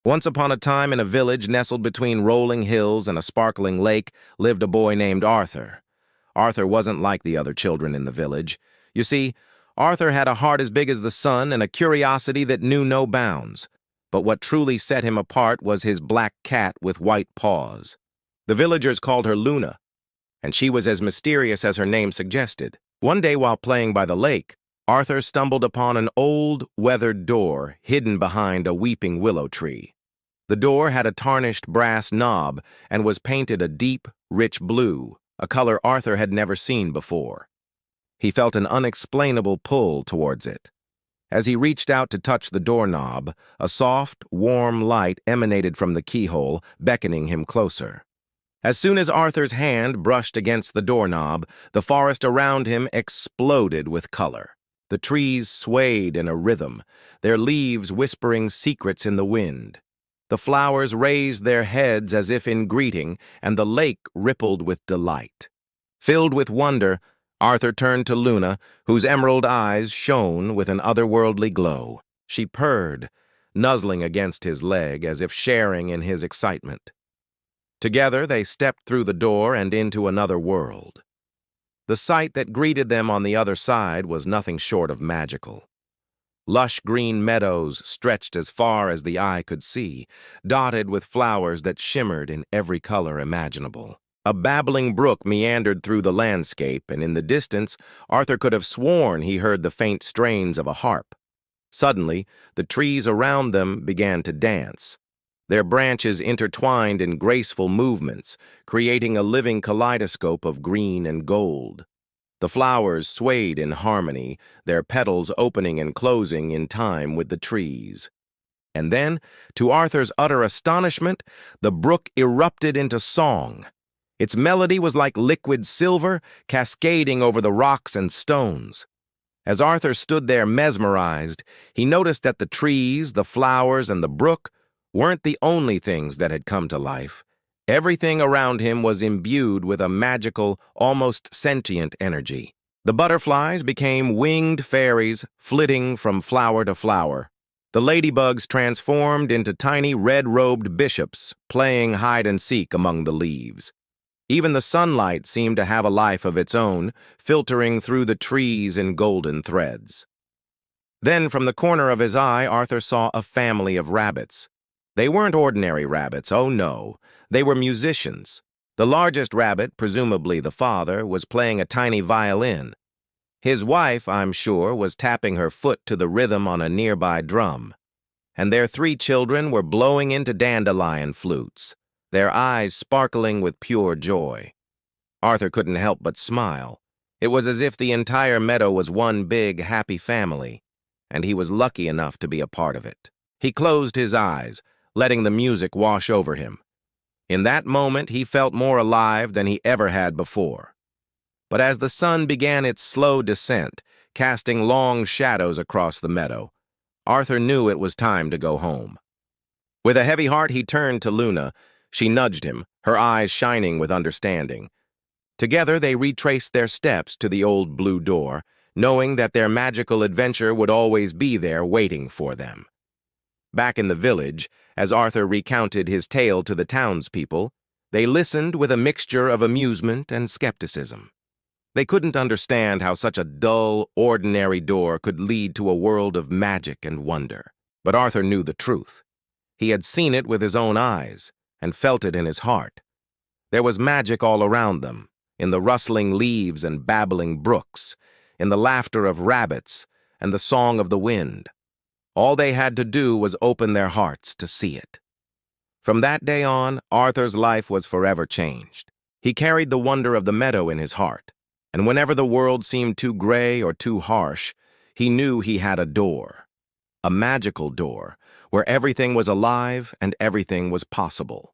Once upon a time, in a village nestled between rolling hills and a sparkling lake, lived a boy named Arthur. Arthur wasn't like the other children in the village. You see, Arthur had a heart as big as the sun and a curiosity that knew no bounds. But what truly set him apart was his black cat with white paws. The villagers called her Luna, and she was as mysterious as her name suggested. One day while playing by the lake, Arthur stumbled upon an old, weathered door hidden behind a weeping willow tree. The door had a tarnished brass knob and was painted a deep, rich blue, a color Arthur had never seen before. He felt an unexplainable pull towards it. As he reached out to touch the doorknob, a soft, warm light emanated from the keyhole, beckoning him closer. As soon as Arthur's hand brushed against the doorknob, the forest around him exploded with color. The trees swayed in a rhythm, their leaves whispering secrets in the wind. The flowers raised their heads as if in greeting, and the lake rippled with delight. Filled with wonder, Arthur turned to Luna, whose emerald eyes shone with an otherworldly glow. She purred, nuzzling against his leg as if sharing in his excitement. Together they stepped through the door and into another world. The sight that greeted them on the other side was nothing short of magical. Lush green meadows stretched as far as the eye could see, dotted with flowers that shimmered in every color imaginable. A babbling brook meandered through the landscape, and in the distance, Arthur could have sworn he heard the faint strains of a harp. Suddenly, the trees around them began to dance. Their branches intertwined in graceful movements, creating a living kaleidoscope of green and gold. The flowers swayed in harmony, their petals opening and closing in time with the trees. And then, to Arthur's utter astonishment, the brook erupted into song. Its melody was like liquid silver, cascading over the rocks and stones. As Arthur stood there mesmerized, he noticed that the trees, the flowers, and the brook weren't the only things that had come to life. Everything around him was imbued with a magical, almost sentient energy. The butterflies became winged fairies, flitting from flower to flower. The ladybugs transformed into tiny red-robed bishops, playing hide-and-seek among the leaves. Even the sunlight seemed to have a life of its own, filtering through the trees in golden threads. Then, from the corner of his eye, Arthur saw a family of rabbits. They weren't ordinary rabbits, oh no. They were musicians. The largest rabbit, presumably the father, was playing a tiny violin. His wife, I'm sure, was tapping her foot to the rhythm on a nearby drum. And their 3 children were blowing into dandelion flutes, their eyes sparkling with pure joy. Arthur couldn't help but smile. It was as if the entire meadow was one big, happy family, and he was lucky enough to be a part of it. He closed his eyes, letting the music wash over him. In that moment, he felt more alive than he ever had before. But as the sun began its slow descent, casting long shadows across the meadow, Arthur knew it was time to go home. With a heavy heart, he turned to Luna. She nudged him, her eyes shining with understanding. Together, they retraced their steps to the old blue door, knowing that their magical adventure would always be there waiting for them. Back in the village, as Arthur recounted his tale to the townspeople, they listened with a mixture of amusement and skepticism. They couldn't understand how such a dull, ordinary door could lead to a world of magic and wonder. But Arthur knew the truth. He had seen it with his own eyes and felt it in his heart. There was magic all around them, in the rustling leaves and babbling brooks, in the laughter of rabbits and the song of the wind. All they had to do was open their hearts to see it. From that day on, Arthur's life was forever changed. He carried the wonder of the meadow in his heart, and whenever the world seemed too gray or too harsh, he knew he had a door, a magical door, where everything was alive and everything was possible.